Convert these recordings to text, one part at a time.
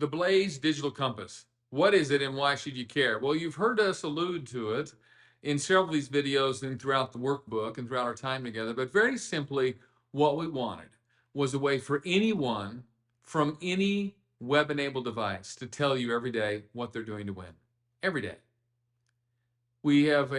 The Blaze Digital Compass. What is it and why should you care? Well, you've heard us allude to it in several of these videos and throughout the workbook and throughout our time together. But very simply, what we wanted was a way for anyone from any web enabled device to tell you every day what they're doing to win. Every day. We have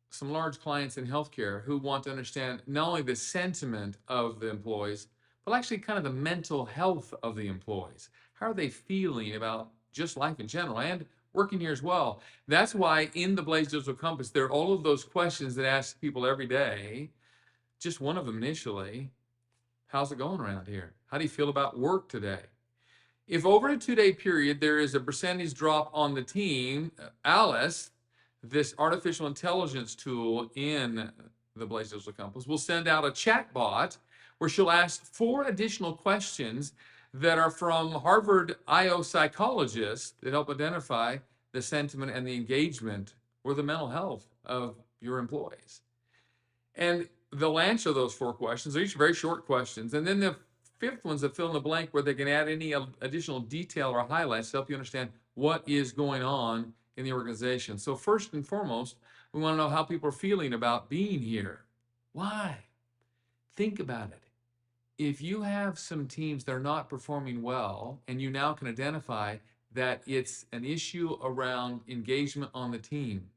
some large clients in healthcare who want to understand not only the sentiment of the employees, but actually kind of the mental health of the employees. How are they feeling about just life in general and working here as well? That's why in the Blaze Digital Compass, there are all of those questions that ask people every day. Just one of them initially, how's it going around here? How do you feel about work today? If over a 2-day period there is a percentage drop on the team, Alice, this artificial intelligence tool in the Blaze Digital Compass, will send out a chat bot where she'll ask 4 additional questions that are from Harvard IO psychologists that help identify the sentiment and the engagement or the mental health of your employees. And they'll answer those 4 questions. They're each very short questions. And then the 5th one's a fill in the blank where they can add any additional detail or highlights to help you understand what is going on in the organization. So first and foremost, we want to know how people are feeling about being here. Why? Think about it. If you have some teams that are not performing well, and you now can identify that it's an issue around engagement on the team,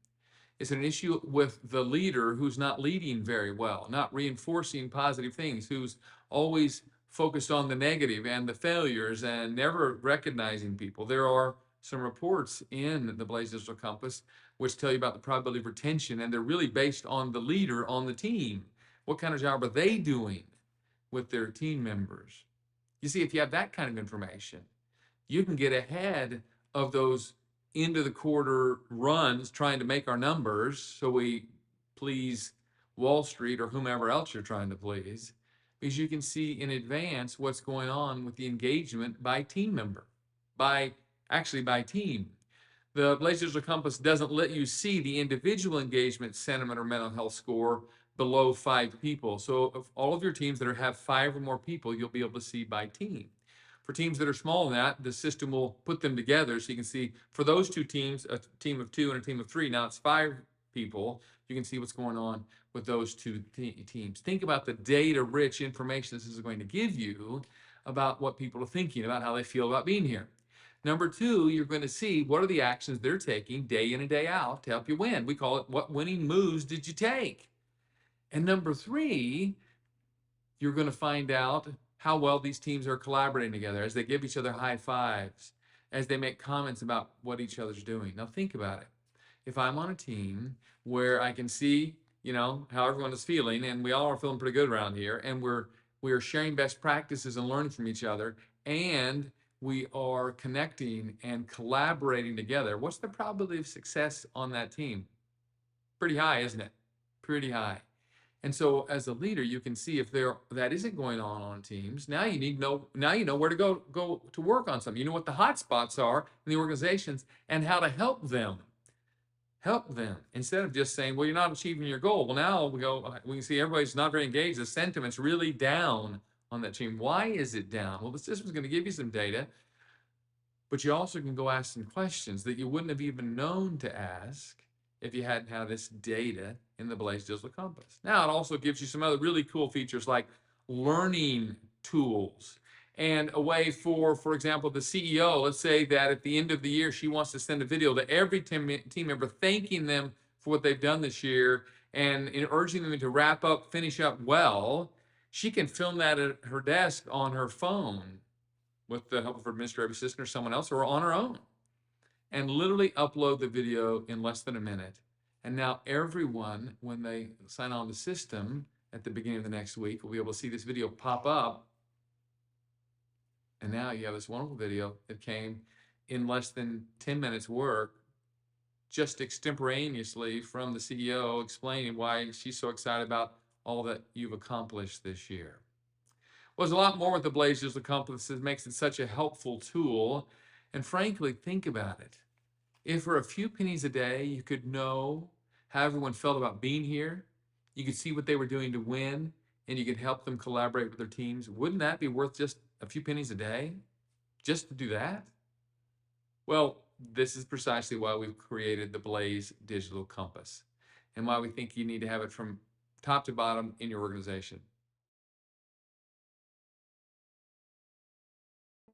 it's an issue with the leader who's not leading very well, not reinforcing positive things, who's always focused on the negative and the failures and never recognizing people. There are some reports in the Blaze Digital Compass which tell you about the probability of retention, and they're really based on the leader on the team. What kind of job are they doing with their team members? You see, if you have that kind of information, you can get ahead of those end of the quarter runs trying to make our numbers so we please Wall Street or whomever else you're trying to please, because you can see in advance what's going on with the engagement by team member, by team. The Blaze Digital Compass doesn't let you see the individual engagement, sentiment, or mental health score below 5 people. So of all of your teams that have 5 or more people, you'll be able to see by team. For teams that are smaller than that, the system will put them together so you can see for those 2 teams, a team of 2 and a team of 3, now it's 5 people, you can see what's going on with those 2 teams. Think about the data-rich information this is going to give you about what people are thinking, about how they feel about being here. Number 2, you're going to see what are the actions they're taking day in and day out to help you win. We call it, what winning moves did you take? And number 3, you're going to find out how well these teams are collaborating together as they give each other high fives, as they make comments about what each other's doing. Now think about it. If I'm on a team where I can see, how everyone is feeling, and we all are feeling pretty good around here, and we are sharing best practices and learning from each other, and we are connecting and collaborating together, what's the probability of success on that team? Pretty high, isn't it? Pretty high. And so as a leader, you can see if that isn't going on teams. Now you know where to go to work on something. You know what the hot spots are in the organizations and how to help them. Help them instead of just saying, well, you're not achieving your goal. Well, now we can see everybody's not very engaged. The sentiment's really down on that team. Why is it down? Well, the system's going to give you some data, but you also can go ask some questions that you wouldn't have even known to ask if you hadn't had this data in the Blaze Digital Compass. Now, it also gives you some other really cool features like learning tools and a way for example, the CEO, let's say that at the end of the year, she wants to send a video to every team member thanking them for what they've done this year and urging them to finish up well. She can film that at her desk on her phone with the help of her administrative assistant or someone else, or on her own, and literally upload the video in less than a minute. And now everyone, when they sign on the system at the beginning of the next week, will be able to see this video pop up. And now you have this wonderful video that came in less than 10 minutes work, just extemporaneously from the CEO explaining why she's so excited about all that you've accomplished this year. Well, there's a lot more with the Blaze Digital Compass that makes it such a helpful tool. And frankly, think about it. If for a few pennies a day, you could know how everyone felt about being here, you could see what they were doing to win, and you could help them collaborate with their teams, wouldn't that be worth just a few pennies a day? just to do that? Well, this is precisely why we've created the Blaze Digital Compass and why we think you need to have it from top to bottom in your organization.